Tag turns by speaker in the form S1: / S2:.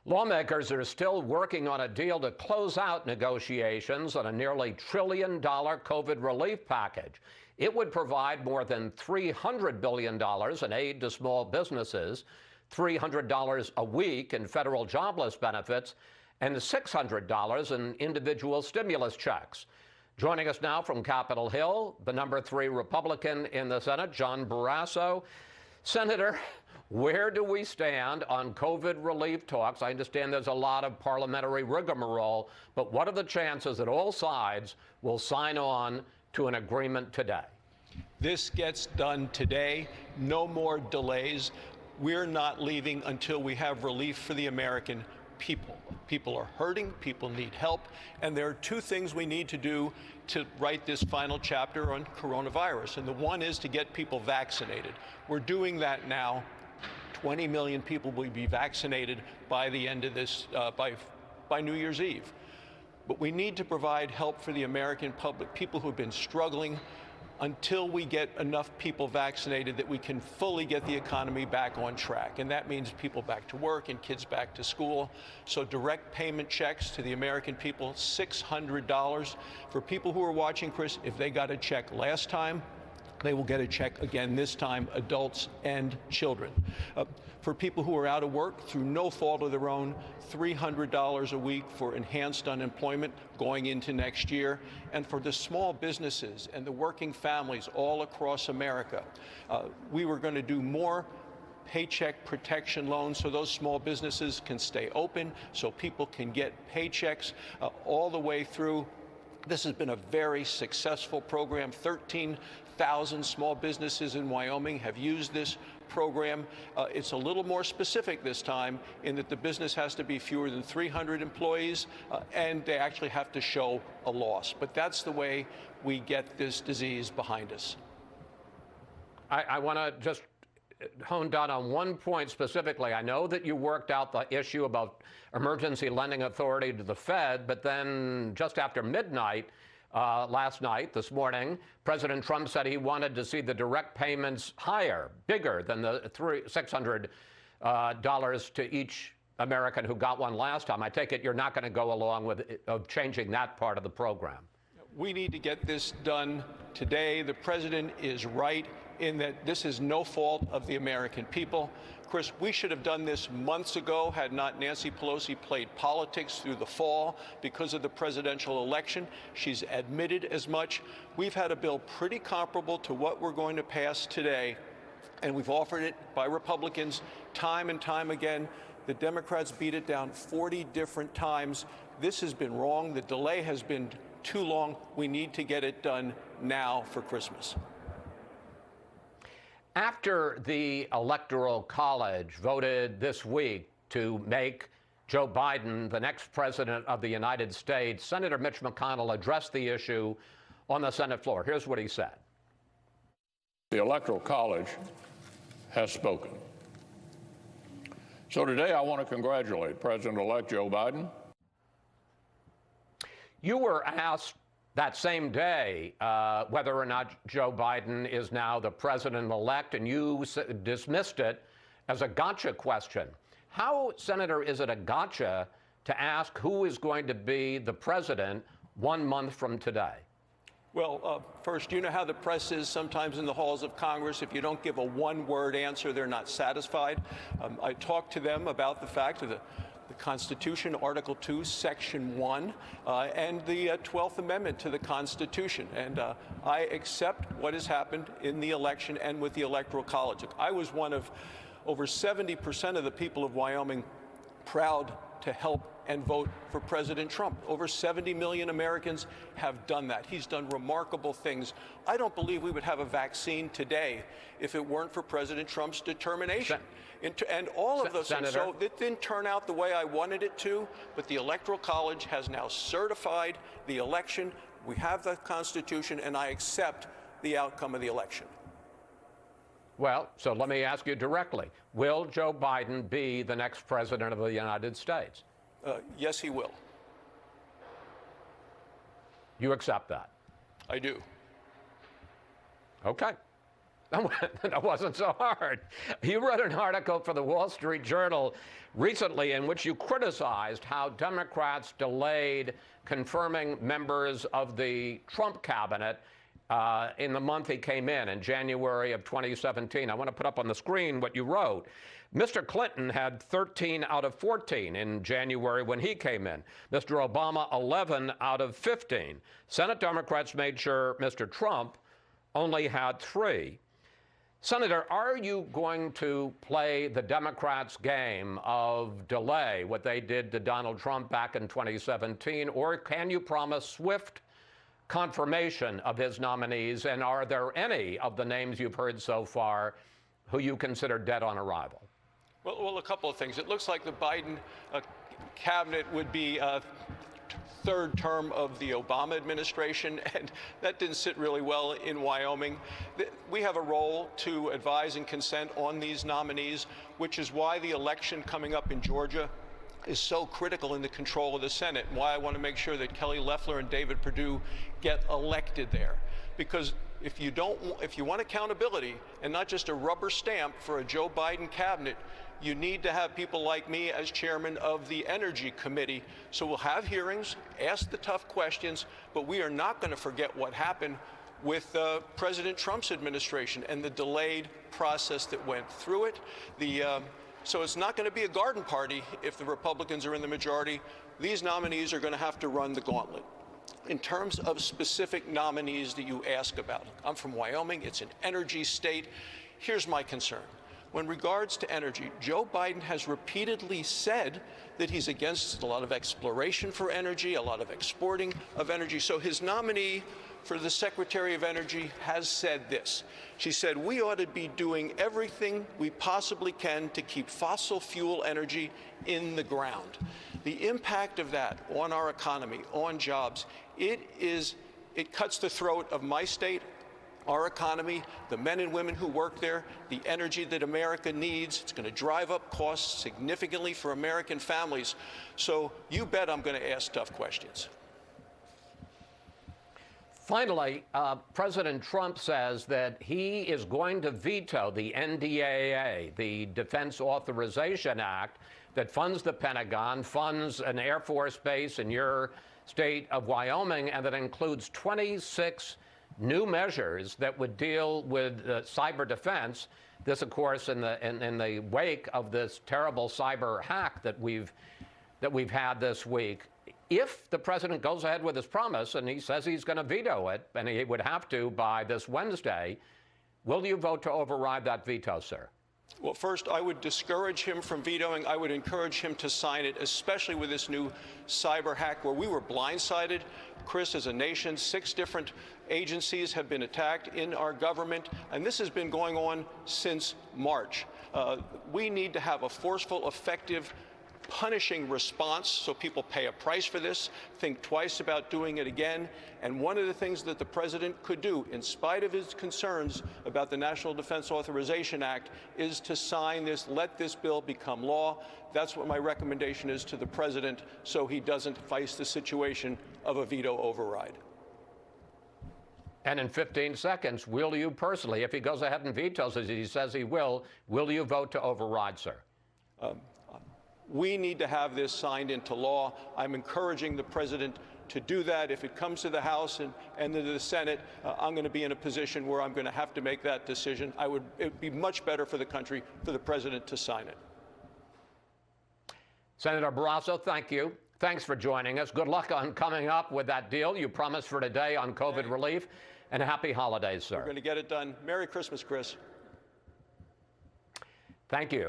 S1: Lawmakers are still working on a deal to close out negotiations on a nearly $1 trillion COVID relief package. It would provide more than $300 billion in aid to small businesses, $300 a week in federal jobless benefits, and $600 in individual stimulus checks. Joining us now from Capitol Hill, the number 3 Republican in the Senate, John Barasso. Senator, where do we stand on COVID relief talks? I understand there's a lot of parliamentary rigmarole, but what are the chances that all sides will sign on to an agreement today?
S2: This gets done today. No more delays. We're not leaving until we have relief for the American people. People are hurting, people need help, and there are 2 things we need to do to write this final chapter on coronavirus. And the one is to get people vaccinated. We're doing that now. 20 million people will be vaccinated by the end of this, by New Year's Eve. But we need to provide help for the American public, people who've been struggling, until we get enough people vaccinated that we can fully get the economy back on track. And that means people back to work and kids back to school. So direct payment checks to the American people, $600. For people who are watching, Chris, if they got a check last time, they will get a check again this time, adults and children. For people who are out of work through no fault of their own, $300 a week for enhanced unemployment going into next year. And for the small businesses and the working families all across America, we were going to do more paycheck protection loans so those small businesses can stay open, so people can get paychecks all the way through. This has been a very successful program. 13,000 small businesses in Wyoming have used this program. It's a little more specific this time in that the business has to be fewer than 300 employees, and they actually have to show a loss. But that's the way we get this disease behind us.
S1: I want to just hone down on one point specifically. I know that you worked out the issue about emergency lending authority to the Fed, but then just after midnight last night, this morning, President Trump said he wanted to see the direct payments higher, bigger than the $600 to each American who got one last time. I take it you're not going to go along with changing that part of the program.
S2: We need to get this done today. The president is right in that this is no fault of the American people. Chris, we should have done this months ago had not Nancy Pelosi played politics through the fall because of the presidential election. She's admitted as much. We've had a bill pretty comparable to what we're going to pass today, and we've offered it by Republicans time and time again. The Democrats beat it down 40 different times. This has been wrong. The delay has been too long. We need to get it done now for Christmas.
S1: After the Electoral College voted this week to make Joe Biden the next president of the United States, Senator Mitch McConnell addressed the issue on the Senate floor. Here's what he said.
S3: The Electoral College has spoken. So today I want to congratulate President-elect Joe Biden.
S1: You were asked that same day whether or not Joe Biden is now the president-elect, and you dismissed it as a gotcha question. How, Senator, is it a gotcha to ask who is going to be the president 1 month from today?
S2: Well, first, you know how the press is sometimes in the halls of Congress. If you don't give a one-word answer, they're not satisfied. I talked to them about the fact of the Constitution, Article 2, Section 1, and the 12th Amendment to the Constitution. And I accept what has happened in the election and with the Electoral College. I was one of over 70% of the people of Wyoming proud to help and vote for President Trump. Over 70 million Americans have done that. He's done remarkable things. I don't believe we would have a vaccine today if it weren't for President Trump's determination. And all of those things. So it didn't turn out the way I wanted it to, but the Electoral College has now certified the election. We have the Constitution, and I accept the outcome of the election.
S1: Well, so let me ask you directly. Will Joe Biden be the next president of the United States?
S2: Yes, he will.
S1: You accept that?
S2: I do.
S1: Okay. That wasn't so hard. You wrote an article for the Wall Street Journal recently in which you criticized how Democrats delayed confirming members of the Trump cabinet in the month he came in January of 2017. I want to put up on the screen what you wrote. Mr. Clinton had 13 out of 14 in January when he came in. Mr. Obama, 11 out of 15. Senate Democrats made sure Mr. Trump only had 3. Senator, are you going to play the Democrats' game of delay, what they did to Donald Trump back in 2017, or can you promise swift confirmation of his nominees? And are there any of the names you've heard so far who you consider dead on arrival?
S2: Well, a couple of things. It looks like the Biden cabinet would be third term of the Obama administration, and that didn't sit really well in Wyoming. We have a role to advise and consent on these nominees, which is why the election coming up in Georgia is so critical in the control of the Senate, and why I want to make sure that Kelly Loeffler and David Perdue get elected there. Because if you want accountability and not just a rubber stamp for a Joe Biden cabinet, you need to have people like me as chairman of the Energy Committee. So we'll have hearings, ask the tough questions, but we are not going to forget what happened with President Trump's administration and the delayed process that went through it. So it's not going to be a garden party if the Republicans are in the majority. These nominees are going to have to run the gauntlet. In terms of specific nominees that you ask about, I'm from Wyoming. It's an energy state. Here's my concern. When regards to energy, Joe Biden has repeatedly said that he's against a lot of exploration for energy, a lot of exporting of energy. So his nominee for the Secretary of Energy has said this. She said, we ought to be doing everything we possibly can to keep fossil fuel energy in the ground. The impact of that on our economy, on jobs, it cuts the throat of my state, our economy, the men and women who work there, the energy that America needs. It's going to drive up costs significantly for American families. So you bet I'm going to ask tough questions.
S1: Finally, President Trump says that he is going to veto the NDAA, the Defense Authorization Act, that funds the Pentagon, funds an Air Force base in your state of Wyoming, and that includes 26 new measures that would deal with cyber defense. This, of course, in the wake of this terrible cyber hack that we've had this week. If the president goes ahead with his promise, and he says he's going to veto it, and he would have to by this Wednesday, will you vote to override that veto, sir?
S2: Well, first, I would discourage him from vetoing. I would encourage him to sign it, especially with this new cyber hack where we were blindsided. Chris, as a nation, 6 different agencies have been attacked in our government, and this has been going on since March. We need to have a forceful, effective, punishing response so people pay a price for this, think twice about doing it again. And one of the things that the president could do, in spite of his concerns about the National Defense Authorization Act, is to sign this, let this bill become law. That's what my recommendation is to the president, so he doesn't face the situation of a veto override.
S1: And in 15 seconds, will you personally, if he goes ahead and vetoes as he says he will you vote to override, sir?
S2: We need to have this signed into law. I'm encouraging the president to do that. If it comes to the House and to the Senate, I'm going to be in a position where I'm going to have to make that decision. It would be much better for the country for the president to sign it. Senator
S1: Barasso, thank you. Thanks for joining us. Good luck on coming up with that deal you promised for today on COVID relief, and happy holidays, sir.
S2: We're going to get it done. Merry Christmas, Chris.
S1: Thank you.